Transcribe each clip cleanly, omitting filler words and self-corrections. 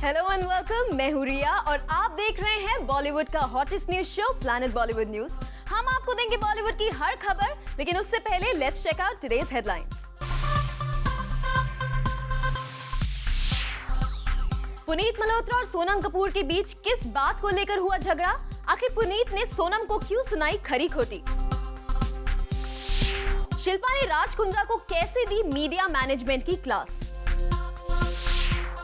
Hello and welcome, मैं हूं रिया और आप देख रहे हैं बॉलीवुड का hottest news show planet Bollywood news. हम आपको देंगे बॉलीवुड की हर खबर, लेकिन उससे पहले let's check out today's headlines. Puneet Malhotra और सोनम कपूर के बीच किस बात को लेकर हुआ झगड़ा? आखिर पुनीत ने सोनम को क्यों सुनाई खरी खोटी? शिल्पा ने राज कुंद्रा को कैसे दी मीडिया मैनेजमेंट की क्लास?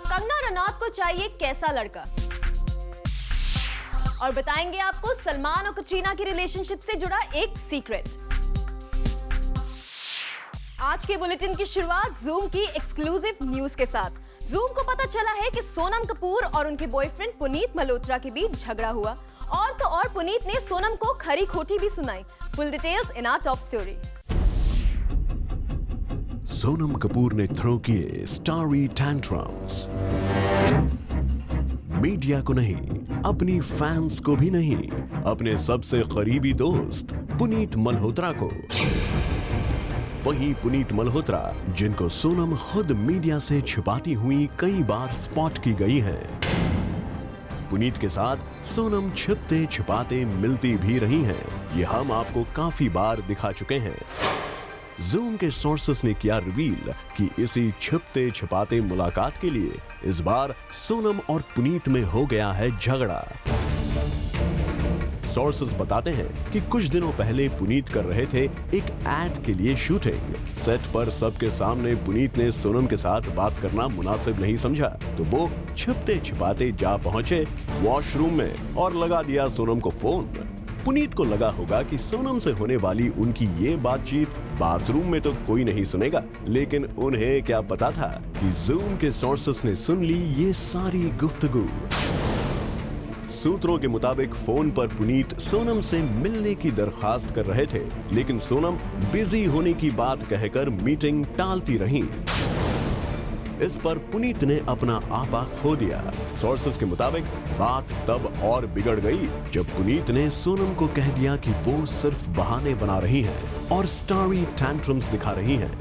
कंगना रनौत को चाहिए कैसा लड़का? और बताएंगे आपको सलमान और कटरीना की रिलेशनशिप से जुड़ा एक सीक्रेट। आज के बुलेटिन की शुरुआत जूम की एक्सक्लूसिव न्यूज के साथ। जूम को पता चला है कि सोनम कपूर और उनके बॉयफ्रेंड पुनीत मल्होत्रा के बीच झगड़ा हुआ, और तो और पुनीत ने सोनम को खरी खोटी भी सुनाई। Full details in our top story. Sonam Kapoor ने थ्रो किए स्टारी टैंट्रम्स। मीडिया को नहीं, अपनी फैंस को भी नहीं, अपने सबसे करीबी दोस्त पुनीत मल्होत्रा को। वहीं पुनीत मल्होत्रा, जिनको सोनम खुद मीडिया से छिपाती हुई कई बार स्पॉट की गई है। पुनीत के साथ सोनम छिपते छिपाते मिलती भी रही हैं। ये हम आपको काफी बार दिखा चुके हैं। जूम के सोर्सेस ने किया रिवील कि इसी छिपते छिपाते मुलाकात के लिए इस बार सोनम और पुनीत में हो गया है झगड़ा। सोर्सेस बताते हैं कि कुछ दिनों पहले पुनीत कर रहे थे एक एड के लिए शूटिंग। सेट पर सबके सामने पुनीत ने सोनम के साथ बात करना मुनासिब नहीं समझा, तो वो छिपते छिपाते जा पहुंचे वॉशरूम में और लगा दिया सोनम को फोन। पुनीत को लगा होगा कि सोनम से होने वाली उनकी ये बातचीत बाथरूम में तो कोई नहीं सुनेगा, लेकिन उन्हें क्या पता था कि जूम के सोर्सेस ने सुन ली ये सारी गुफ्तगू। सूत्रों के मुताबिक फोन पर पुनीत सोनम से मिलने की दरखास्त कर रहे थे, लेकिन सोनम बिजी होने की बात कहकर मीटिंग टालती रहीं। इस पर पुनीत ने अपना आपा खो दिया। सोर्सेस के मुताबिक बात तब और बिगड़ गई जब पुनीत ने सोनम को कह दिया कि वो सिर्फ बहाने बना रही हैं और स्टारी टैंट्रम्स दिखा रही हैं।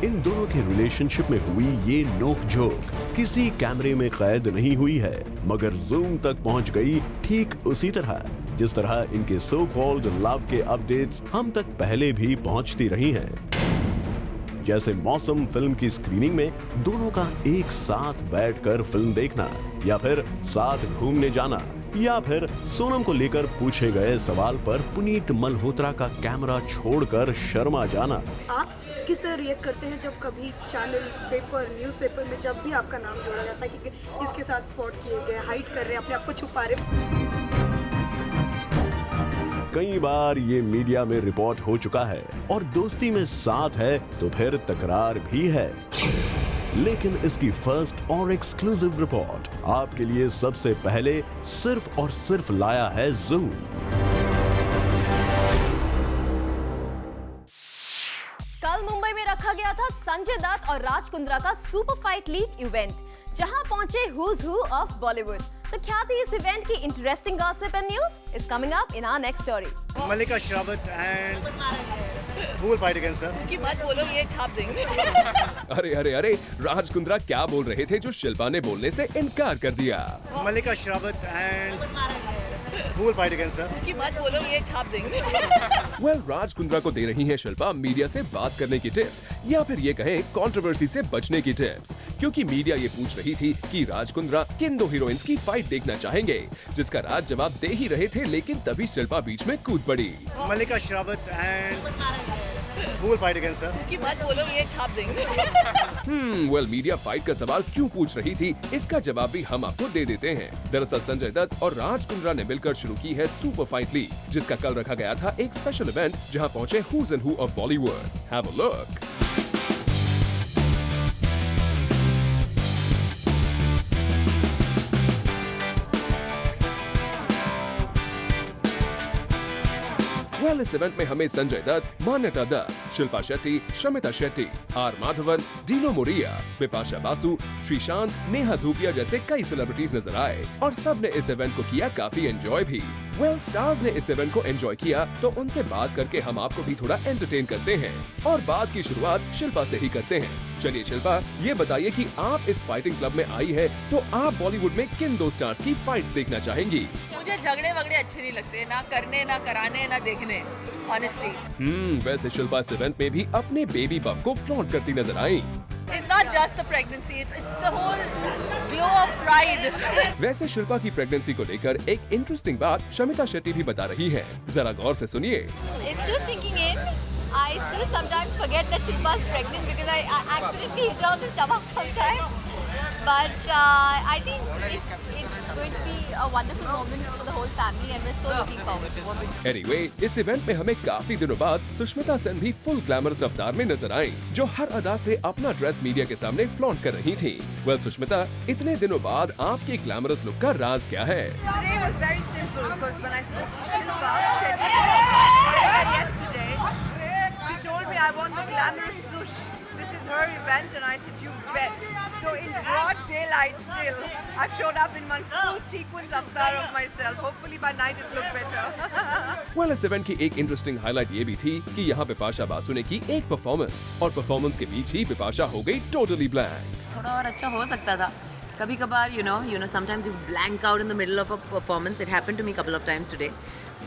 इन दोनों के रिलेशनशिप में हुई ये नोक-झोंक किसी कैमरे में कैद नहीं हुई है, मगर जूम तक पहुंच गई ठीक उसी तरह जिस तरह इनके सो कॉल्ड लव के अपडेट्स हम तक पहले भी पहुंचती रही हैं। जैसे मौसम फिल्म की स्क्रीनिंग में दोनों का एक साथ बैठकर फिल्म देखना, या फिर साथ घूमने जाना, या फिर सोनम को लेकर पूछे गए सवाल पर पुनीत मल्होत्रा का कैमरा छोड़कर शर्मा जाना। आप किस तरह रिएक्ट करते हैं जब कभी चैनल, पेपर, न्यूज़पेपर में जब भी आपका नाम जोड़ा जाता है कि इसके साथ स्पॉट किए गए, हाइड कर रहे हैं, अपने आप को छुपा रहे? कई बार ये मीडिया में रिपोर्ट हो चुका है, और दोस्ती में साथ है तो फिर तकरार भी है। लेकिन इसकी फर्स्ट और एक्सक्लूसिव रिपोर्ट आपके लिए सबसे पहले सिर्फ और सिर्फ लाया है जूम। कल मुंबई में रखा गया था संजय दत्त और राज कुंद्रा का सुपर फाइट लीग इवेंट, जहां पहुंचे हुज हू ऑफ बॉलीवुड। तो क्या थी इस इवेंट की interesting gossip and news is coming up in our next story. Mallika Sherawat and who will fight against her? की मत बोलो, ये छाप देंगे। अरे अरे अरे, राज कुंद्रा क्या बोल रहे थे जो शिल्पा ने बोलने से इनकार कर दिया? Mallika Sherawat and who will fight against her? की मत बोलो, ये छाप देंगे। वेल, राज कुंद्रा को दे रही हैं शिल्पा मीडिया से बात करने की टिप्स, या फिर ये कहें कंट्रोवर्सी से बचने की टिप्स, क्योंकि मीडिया ये पूछ रही थी कि राज कुंद्रा किन दो हीरोइंस की फाइट देखना चाहेंगे, जिसका राज जवाब दे ही रहे थे, लेकिन तभी शिल्पा बीच में कूद पड़ी। Mallika Sherawat and who will fight against her? की मत बोलो, ये छाप देंगे। वेल, मीडिया फाइट का सवाल क्यों पूछ रही थी, इसका जवाब भी हम आपको दे देते हैं। दरअसल संजय दत्त और राज कुंद्रा ने मिलकर शुरू की है सुपर फाइट लीग, जिसका कल रखा गया था एक स्पेशल इवेंट, जहां पहुंचे who's and who of Bollywood. Have a look. Well, इस इवेंट में हमें संजय दत्त, मान्यता दत्त, शिल्पा शेट्टी, शमिता शेट्टी, आर माधवन, डीनो मोरिया, बिपाशा बासु, श्रीशांत, नेहा धूपिया जैसे कई सेलिब्रिटीज नजर आए, और सब ने इस इवेंट को किया काफी एंजॉय भी। वेल, स्टार्स ने इस इवेंट को एंजॉय किया, तो उनसे बात करके हम आपको भी थोड़ा एंटरटेन करते हैं, और बात की शुरुआत शिल्पा से ही करते हैं। चलिए शिल्पा, ये बताइए कि आप इस फाइटिंग क्लब में आई है तो आप बॉलीवुड में किन 2 स्टार्स की फाइट्स देखना चाहेंगी? मुझे झगड़े वगड़े अच्छे नहीं लगते, ना करने, ना कराने, ना देखने, ऑनेस्टली। वैसे शिल्पा इस इवेंट में भी अपने बेबी बम को फ्लॉन्ट करती नजर आई। It's not just the pregnancy, it's the whole glow of pride. वैसे शिल्पा की प्रेगनेंसी को लेकर एक इंटरेस्टिंग बात शमिता शेट्टी भी बता रही है, जरा गौर से सुनिए। It's still sinking in. I still sometimes forget that Shilpa's pregnant because I accidentally hit her on the stomach sometimes. But I think it's going to be a wonderful moment for the whole family and we're so looking forward to it. Anyway, इस event में हमें काफी दिनों बाद सुष्मिता सेन भी full glamorous अवतार में नजर आई, जो हर अदा से अपना ड्रेस मीडिया के सामने फ्लॉन्ट कर रही थी। वेल सुष्मिता, इतने दिनों बाद आपके ग्लैमरस लुक का राज क्या है? Today was very simple because when I spoke to Shilpa Shetty yesterday, she told me I want the glamorous swoosh. This is her event and I said you bet. So in broad daylight still, I've showed up in my full sequence avatar of myself. Hopefully by night it'll look better. Well इस event की एक interesting highlight ये भी थी कि यहाँ बिपाशा बासु ने की एक परफॉर्मेंस और परफॉर्मेंस के बीच ही बिपाशा हो गई टोटली ब्लैंक। थोड़ा और अच्छा हो सकता था। कभी कभार you know sometimes you blank out in the middle of a performance. It happened to me a couple of times today.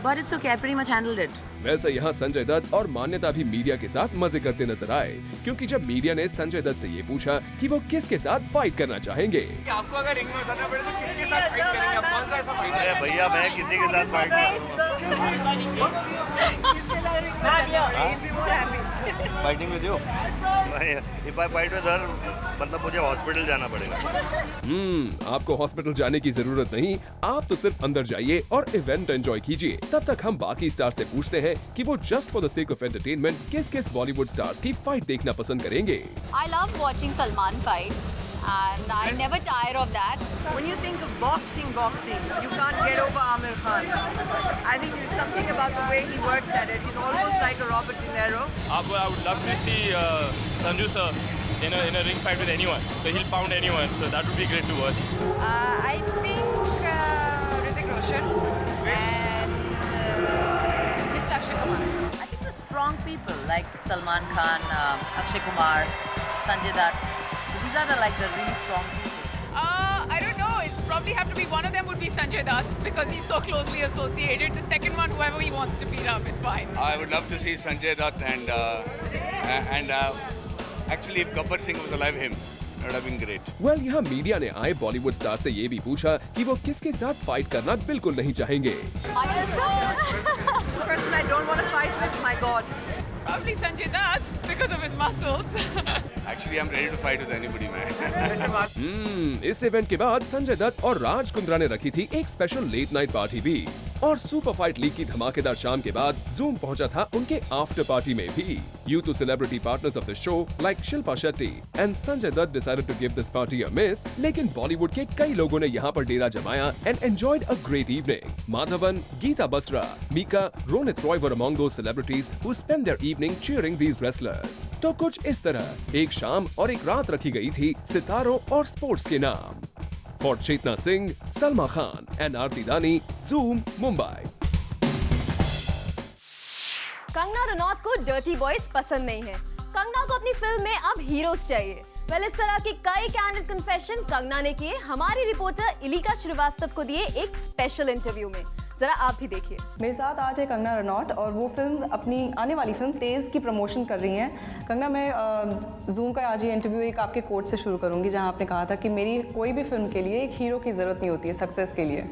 But it's okay, I pretty much handled it. वैसे यहाँ संजय दत्त और मान्यता भी मीडिया के साथ मजे करते नजर आए, क्योंकि जब मीडिया ने संजय दत्त से ये पूछा कि वो किसके साथ फाइट करना चाहेंगे। आपको अगर रिंग में उतरना पड़े तो किसके साथ फाइट करेंगे? आप कौन सा ऐसा फाइट अरे भैया मैं किसी के साथ फाइट करूँगा। Fighting with you. If I fight with her मतलब मुझे हॉस्पिटल जाना पड़ेगा। आपको हॉस्पिटल जाने की जरूरत नहीं, आप तो सिर्फ अंदर जाइए और इवेंट एंजॉय कीजिए। तब तक हम बाकी स्टार से पूछते हैं कि वो just for the sake of entertainment किस बॉलीवुड स्टार्स की फाइट देखना पसंद करेंगे। I love watching Salman fight and I never tire of that. When you think of boxing, you can't get over Amir Khan. I think there's something about the way he works at it. He's almost like a Robert De Niro. I would love to see Sanju sir in a ring fight with anyone. So he'll pound anyone. So that would be great to watch. I think Hrithik Roshan and Mr. Akshay Kumar. I think the strong people like Salman Khan, Akshay Kumar, Sanjay Dutt. So these are the really strong people. I don't know. It's probably have to be one of them would be Sanjay Dutt because he's so closely associated. The second one, whoever he wants to beat up is fine. I would love to see Sanjay Dutt and actually if Gabbar Singh was alive, him. That would have been great. Well यहाँ media ने आए Bollywood star से ये भी पूछा कि वो किसके साथ फाइट करना बिल्कुल नहीं चाहेंगे। My sister? The person I don't want to fight with, my God. Probably Sanjay Dutt because of his muscles. Actually, I'm ready to fight with anybody, man. इस इवेंट के बाद संजय दत्त और राज कुंद्रा ने रखी थी एक स्पेशल लेट नाइट पार्टी भी, और सुपर फाइट लीग की धमाकेदार शाम के बाद जूम पहुंचा था उनके आफ्टर पार्टी में भी। Due to celebrity partners of the show like Shilpa Shetty and Sanjay Dutt decided to give this party a miss, लेकिन बॉलीवुड के कई लोगों ने यहाँ पर डेरा जमाया and enjoyed a great evening. Madhavan, Geeta Basra, Mika, Ronit Roy were among those celebrities who spent their evening cheering these wrestlers. तो कुछ इस तरह एक शाम और एक रात रखी गई थी सितारों और स्पोर्ट्स के नाम। For Chetna Singh, Salma Khan and Aarti Dani, Zoom, Mumbai. Kangana Ranaut को डर्टी बॉयज पसंद नहीं है। कंगना को अपनी फिल्म में अब हीरोज चाहिए। वेल इस तरह की कई कैंडिड कन्फेशन कंगना ने किए हमारी रिपोर्टर इलिका श्रीवास्तव को दिए एक स्पेशल इंटरव्यू में। जरा आप भी देखिए। मेरे साथ आज है कंगना रनौत और वो फिल्म अपनी आने वाली फिल्म तेज़ की प्रमोशन कर रही हैं। कंगना, मैं जूम का आज ये इंटरव्यू एक आपके कोट से शुरू करूंगी जहां आपने कहा था कि मेरी कोई भी फिल्म के लिए एक हीरो की ज़रूरत नहीं होती है सक्सेस के लिए,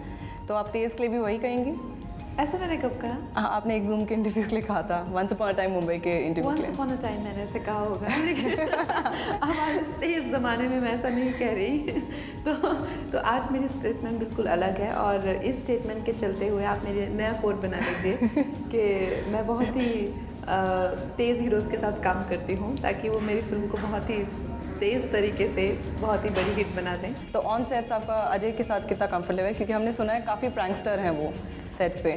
तो आप तेज़ के लिए भी वही कहेंगी? ऐसा मैंने कब कहा? हाँ, आपने एक जूम के इंटरव्यू के लिए कहा था, once upon a time Mumbai के इंटरव्यू के लिए। वंस अपॉन अ टाइम मैंने ऐसे कहा होगा लेकिन अब इस ज़माने में मैं ऐसा नहीं कह रही तो आज मेरी स्टेटमेंट बिल्कुल अलग है और इस स्टेटमेंट के चलते हुए आप मेरे नया कोड बना लीजिए कि मैं बहुत ही तेज़ हीरोज़ के साथ काम करती हूँ ताकि वो मेरी फिल्म को बहुत ही तेज़ तरीके से बहुत ही बड़ी हिट बना दें। तो ऑन सेट्स आपका अजय के साथ कितना कंफर्टेबल है, क्योंकि हमने सुना है काफ़ी प्रैंकस्टर हैं वो सेट पे?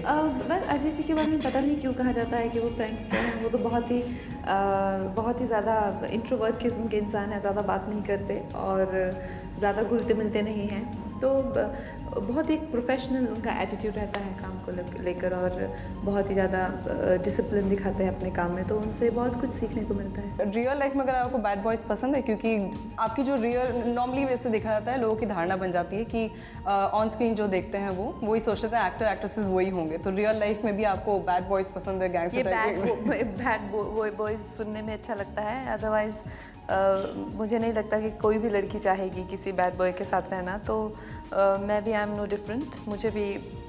बस अजय जी के बारे में पता नहीं क्यों कहा जाता है कि वो प्रैंकस्टर हैं। वो तो बहुत ही ज़्यादा इंट्रोवर्ट किस्म के इंसान हैं, ज़्यादा बात नहीं करते और ज़्यादा घुलते मिलते नहीं हैं। तो बहुत एक प्रोफेशनल उनका एटीट्यूड रहता है काम को लेकर और बहुत ही ज़्यादा डिसिप्लिन दिखाते हैं अपने काम में, तो उनसे बहुत कुछ सीखने को मिलता है। रियल लाइफ में अगर आपको बैड बॉयज़ पसंद है, क्योंकि आपकी जो रियल नॉर्मली वैसे देखा जाता है, लोगों की धारणा बन जाती है कि ऑन स्क्रीन जो देखते हैं वो वही सोचते हैं एक्टर एक्ट्रेसेस वही होंगे, तो रियल लाइफ में भी आपको बैड बॉयज़ पसंद है? ये बैड बॉयज़ सुनने में अच्छा लगता है, अदरवाइज़ मुझे नहीं लगता कि कोई भी लड़की चाहेगी किसी बैड बॉय के साथ रहना, तो मैं भी आई एम नो डिफरेंट। मुझे भी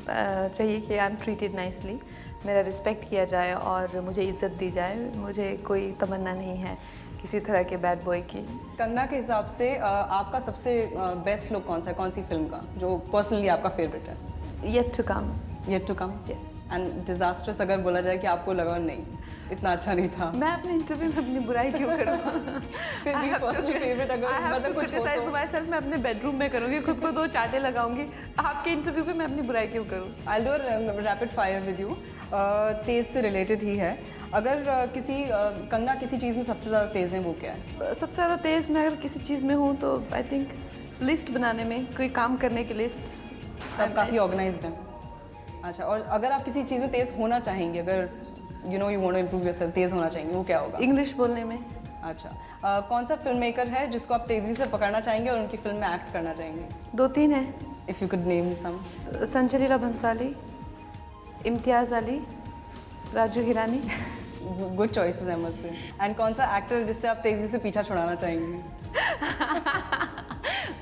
चाहिए कि आई एम ट्रीटेड नाइसली, मेरा रिस्पेक्ट किया जाए और मुझे इज़्ज़त दी जाए। मुझे कोई तमन्ना नहीं है किसी तरह के बैड बॉय की। कंगना के हिसाब से आपका सबसे बेस्ट लुक कौन सा है, कौन सी फिल्म का जो पर्सनली आपका फेवरेट है? Yet to come. Yet to come, yes. And disasters अगर बोला जाए कि आपको लगा नहीं इतना अच्छा नहीं था? मैं अपने इंटरव्यू में अपनी बुराई क्यों करूँ? फिर भी पर्सनली फेवरेट अगर मतलब कुछ हो तो माय सेल्फ मैं अपने बेडरूम में करूँगी, खुद को 2 चांटे लगाऊंगी। आपके इंटरव्यू पे मैं अपनी बुराई क्यों करूँ? I will do rapid fire with you. तेज से रिलेटेड ही है, अगर किसी कंगना किसी चीज़ में सबसे ज़्यादा तेज़ है वो क्या है? सबसे ज़्यादा तेज़ मैं अगर किसी चीज़ में हूँ तो आई थिंक लिस्ट बनाने में, कोई काम करने की लिस्ट। आप काफ़ी ऑर्गेनाइज्ड हैं। अच्छा, और अगर आप किसी चीज़ में तेज़ होना चाहेंगे, अगर you want to improve yourself, तेज़ होना चाहेंगे, वो क्या होगा? इंग्लिश बोलने में। अच्छा, कौन सा फिल्म मेकर है जिसको आप तेज़ी से पकड़ना चाहेंगे और उनकी फिल्म में एक्ट करना चाहेंगे? 2-3 है। If you could name some. Sanjay Leela Bhansali, Imtiaz Ali, Raju Hirani. Good choices है मुझसे। एंड कौन सा एक्टर जिससे आप तेज़ी से पीछा छुड़ाना चाहेंगे?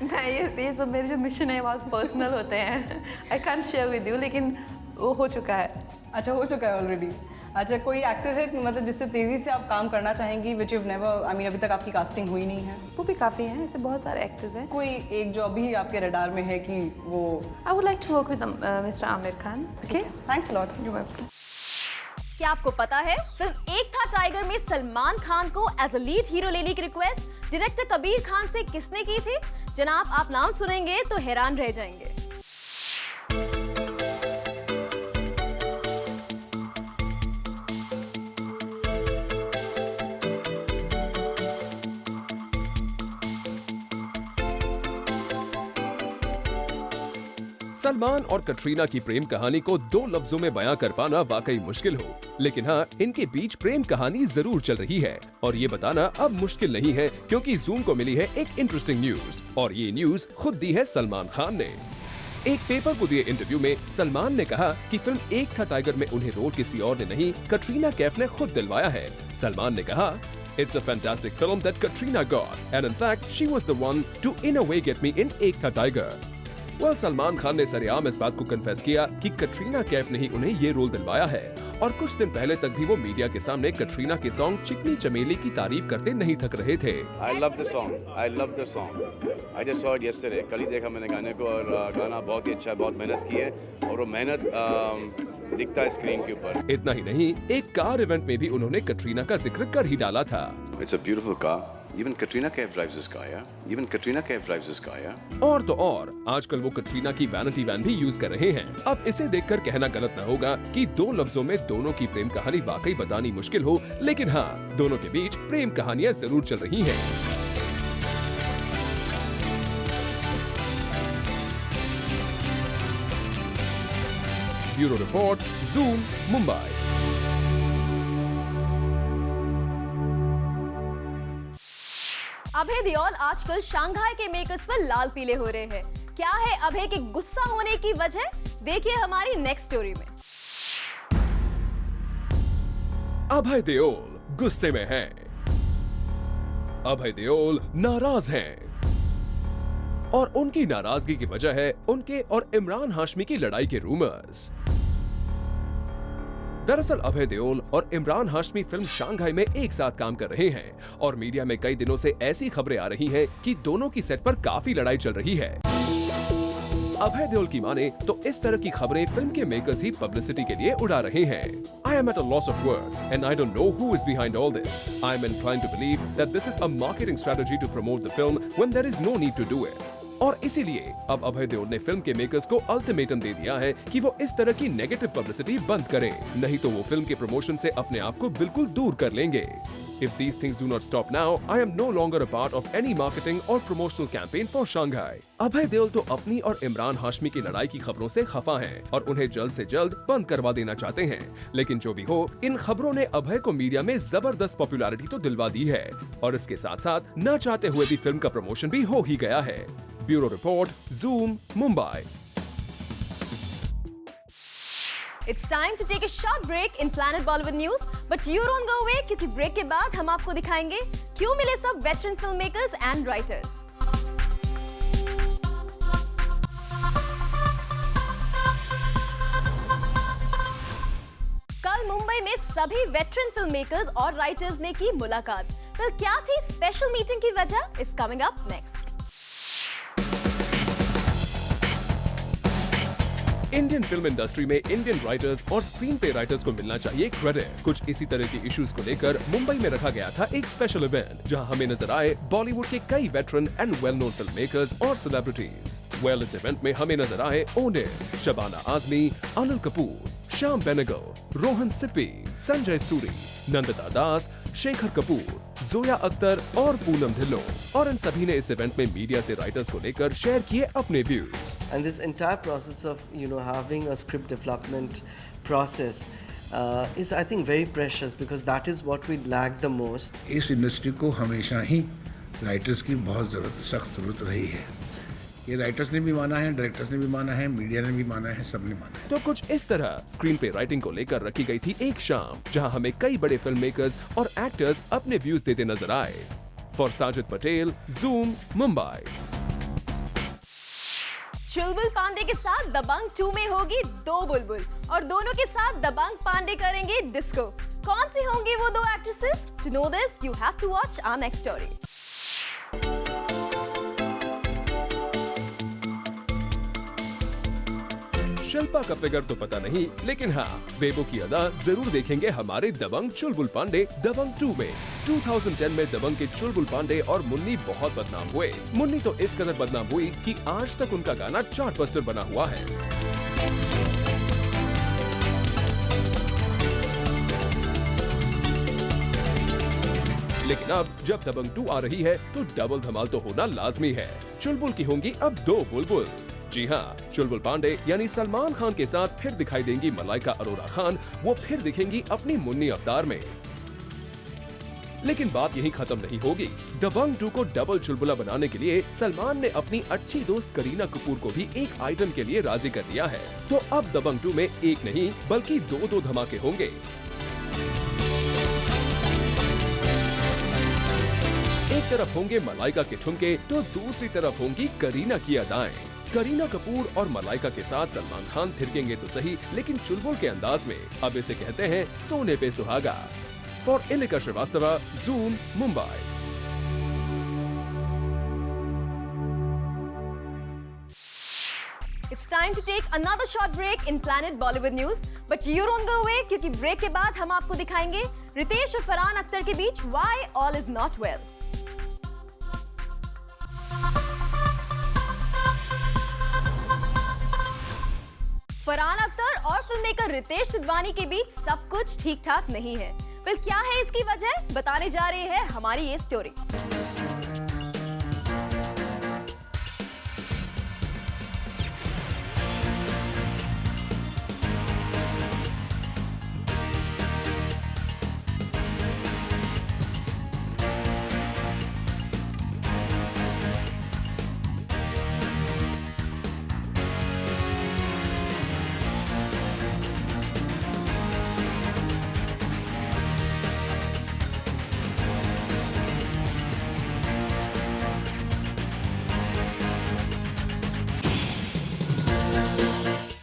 मैं ये सब मेरे जो मिशन है बहुत पर्सनल होते हैं, I can't share with you, लेकिन वो हो चुका है। अच्छा, हो चुका है ऑलरेडी। अच्छा, कोई एक्टर है मतलब जिससे तेज़ी से आप काम करना चाहेंगी, which you never, I mean अभी तक आपकी कास्टिंग हुई नहीं है? वो भी काफ़ी हैं, ऐसे बहुत सारे एक्टर्स हैं। कोई एक जो अभी आपके रडार में है कि वो? I would like to work with mister Aamir Khan. Okay, thanks lot. You welcome. क्या आपको पता है फिल्म एक था टाइगर में सलमान खान को एज अ लीड हीरो लेने की रिक्वेस्ट डायरेक्टर कबीर खान से किसने की थी? जनाब, आप नाम सुनेंगे तो हैरान रह जाएंगे। सलमान और कटरीना की प्रेम कहानी को 2 लफ्जों में बयां कर पाना वाकई मुश्किल हो, लेकिन हाँ, इनके बीच प्रेम कहानी जरूर चल रही है और ये बताना अब मुश्किल नहीं है, क्योंकि जूम को मिली है एक इंटरेस्टिंग न्यूज, और ये न्यूज खुद दी है सलमान खान ने। एक पेपर को दिए इंटरव्यू में सलमान ने कहा कि फिल्म एक था टाइगर में उन्हें रोल किसी और ने नहीं, कटरीना कैफ ने खुद दिलवाया है। सलमान ने कहा, It's a fantastic film that Katrina got, and in fact, she was the one to in a way get me in Ek Tha Tiger. Well, Salman Khan ने सरेआम इस बात को कन्फेस किया कि कटरीना कैफ ने ही उन्हें ये रोल दिलवाया है, और कुछ दिन पहले तक भी वो मीडिया के सामने कटरीना के सॉन्ग चिकनी चमेली की तारीफ करते नहीं थक रहे थे। I love the song. I love the song. I just saw it yesterday. कल ही देखा मैंने गाने को, और गाना बहुत ही अच्छा है, बहुत मेहनत की है, और वो मेहनत दिखता है स्क्रीन के ऊपर। इतना ही नहीं, एक कार इवेंट में भी उन्होंने कटरीना का जिक्र कर ही डाला था। It's a beautiful car. Even Katrina Kaif drives this car, yeah. Even Katrina Kaif drives this car, yeah. और तो और आजकल वो कटरीना की वैनिटी वैन भी यूज कर रहे हैं। अब इसे देखकर कहना गलत न होगा कि 2 लफ्जों में दोनों की प्रेम कहानी वाकई बतानी मुश्किल हो, लेकिन हाँ, दोनों के बीच प्रेम कहानियां जरूर चल रही हैं। Bureau report, Zoom, Mumbai. Abhay Deol आजकल शंघाई के मेकर्स पर लाल पीले हो रहे हैं। क्या है अभय के गुस्सा होने की वजह? देखिए हमारी नेक्स्ट स्टोरी में। अभय देओल गुस्से में हैं। अभय देओल नाराज हैं, और उनकी नाराजगी की वजह है उनके और इमरान हाशमी की लड़ाई के रूमर्स। दरअसल अभय देओल और इमरान हाशमी फिल्म शंघाई में एक साथ काम कर रहे हैं, और मीडिया में कई दिनों से ऐसी खबरें आ रही हैं कि दोनों की सेट पर काफी लड़ाई चल रही है। अभय देओल की माने तो इस तरह की खबरें फिल्म के मेकर्स ही पब्लिसिटी के लिए उड़ा रहे हैं। I am at a loss of words and I don't know who is behind all this. I am inclined to believe that this is a marketing strategy to promote the film when there is no need to do it. और इसीलिए अब अभय देओल ने film के makers को ultimatum दे दिया है कि वो इस तरह की नेगेटिव पब्लिसिटी बंद करें, नहीं तो वो फिल्म के प्रमोशन से अपने आप को बिल्कुल दूर कर लेंगे। If these things do not stop now, I am no longer a part of any marketing or promotional campaign for Shanghai. Abhay Deol तो अपनी और इमरान हाशमी की लड़ाई की खबरों से खफा हैं और उन्हें जल्द से जल्द बंद करवा देना चाहते हैं। लेकिन जो भी हो, इन खबरों ने अभय को मीडिया में जबरदस्त पॉपुलैरिटी तो दिलवा दी है और इसके साथ साथ न चाहते हुए भी फिल्म का प्रमोशन भी हो ही गया है। Bureau report, Zoom, Mumbai. It's time to take a short break in Planet Bollywood News, but you don't go away क्योंकि ब्रेक के बाद हम आपको दिखाएंगे क्यों मिले सब veteran film makers and writers. कल मुंबई में सभी वेटरन फिल्म मेकर्स और राइटर्स ने की मुलाकात। फिर क्या थी स्पेशल मीटिंग की वजह? Is coming up next. Indian film industry में इंडियन राइटर्स और स्क्रीन पे राइटर्स को मिलना चाहिए क्रेडिट। कुछ इसी तरह के इश्यूज को लेकर मुंबई में रखा गया था एक स्पेशल इवेंट, जहां हमें नजर आए बॉलीवुड के कई veteran and well known film makers और सेलिब्रिटीज। वेल, इस इवेंट में हमें नजर आए ओनिर, शबाना आजमी, अनिल कपूर, श्याम बेनेगल, रोहन सिप्पी, संजय सूरी, नंदिता दास, शेखर कपूर, जोया अख्तर और पूनम ढिल्लों। और इन सभी ने इस इवेंट में मीडिया से राइटर्स को लेकर शेयर किए अपने views. And this entire process of having a script development process is I think very precious because that is what we lack the most. इस इंडस्ट्री को हमेशा ही राइटर्स की बहुत सख्त जरूरत रही है। ये राइटर्स ने भी माना है, डायरेक्टर्स ने भी माना है, मीडिया ने भी माना है, सबने माना है। तो कुछ इस तरह स्क्रीन पे राइटिंग को लेकर रखी गई थी एक शाम, जहां हमें कई बड़े फिल्म मेकर्स और एक्टर्स अपने व्यूज देते नजर आए। For Sajid Patel, Zoom, Mumbai. चुलबुल पांडे के साथ दबंग 2 में होगी 2 बुलबुल और दोनों के साथ दबंग पांडे करेंगे डिस्को। कौन सी होंगी वो 2 actresses? To know this you have to watch our next story. Shilpa का फिगर तो पता नहीं, लेकिन हाँ, बेबो की अदा जरूर देखेंगे हमारे दबंग चुलबुल पांडे दबंग 2 में। 2010 में दबंग के चुलबुल पांडे और मुन्नी बहुत बदनाम हुए। मुन्नी तो इस कदर बदनाम हुई कि आज तक उनका गाना चार्ट बस्टर बना हुआ है। लेकिन अब जब दबंग 2 आ रही है तो डबल धमाल तो होना लाजमी है। चुलबुल की होंगी अब 2 बुलबुल। जी हाँ, चुलबुल पांडे यानी सलमान खान के साथ फिर दिखाई देंगी मलाइका अरोरा खान। वो फिर दिखेंगी अपनी मुन्नी अवतार में। लेकिन बात यहीं खत्म नहीं होगी। दबंग 2 को डबल चुलबुला बनाने के लिए सलमान ने अपनी अच्छी दोस्त करीना कपूर को भी एक आइटम के लिए राजी कर दिया है। तो अब दबंग 2 में एक नहीं बल्कि 2 धमाके होंगे। एक तरफ होंगे मलाइका के ठुमके तो दूसरी तरफ होंगी करीना की अदाएं। करीना कपूर और मलाइका के साथ सलमान खान थिरकेंगे तो सही, लेकिन चुलबुल के अंदाज में। अब इसे कहते हैं सोने पे सुहागा। For Ilika Srivastava, Zoom, Mumbai. It's time to take another short break in Planet Bollywood News, but you don't go away क्योंकि ब्रेक के बाद हम आपको दिखाएंगे रितेश और फरहान अख्तर के बीच Why All Is Not Well। Farhan Akhtar और फिल्ममेकर रितेश सिद्धवानी के बीच सब कुछ ठीक ठाक नहीं है। फिर क्या है इसकी वजह? बताने जा रही है हमारी ये स्टोरी।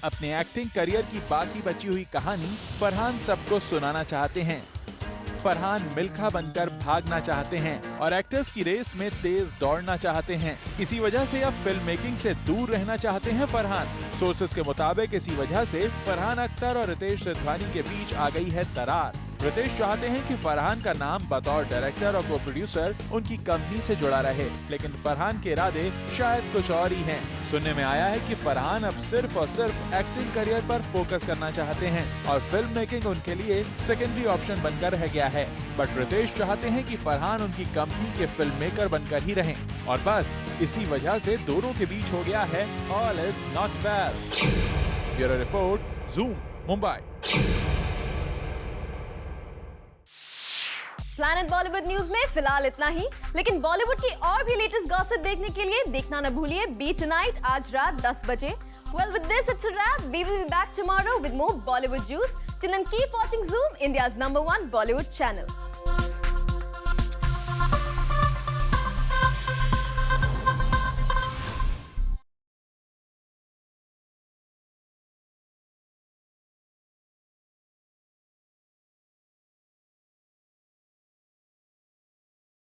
अपने एक्टिंग करियर की बाकी बची हुई कहानी फरहान सबको सुनाना चाहते हैं। फरहान मिल्खा बनकर भागना चाहते हैं और एक्टर्स की रेस में तेज दौड़ना चाहते हैं। इसी वजह से अब फिल्म मेकिंग से दूर रहना चाहते हैं फरहान। सोर्सेस के मुताबिक इसी वजह से फरहान अख्तर और रितेश सिद्धवानी के बीच आ गई है दरार। रितेश चाहते हैं कि फरहान का नाम बतौर डायरेक्टर और को प्रोड्यूसर उनकी कंपनी से जुड़ा रहे, लेकिन फरहान के इरादे शायद कुछ और ही हैं। सुनने में आया है कि फरहान अब सिर्फ और सिर्फ एक्टिंग करियर पर फोकस करना चाहते हैं और फिल्म मेकिंग उनके लिए सेकेंडरी ऑप्शन बनकर रह गया है। बट रितेश चाहते हैं कि फरहान उनकी कंपनी के फिल्म मेकर बनकर ही रहें और बस इसी वजह से दोनों के बीच हो गया है all is not well. Bureau report, zoom, Mumbai. Planet Bollywood news में फिलहाल इतना ही, लेकिन बॉलीवुड की और भी लेटेस्ट गॉसिप देखने के लिए देखना न भूलिए बी टुनाइट आज रात 10 बजे। Well, with this it's a wrap. We will be back tomorrow with more Bollywood juice. Till then, keep watching Zoom, India's #1 Bollywood channel.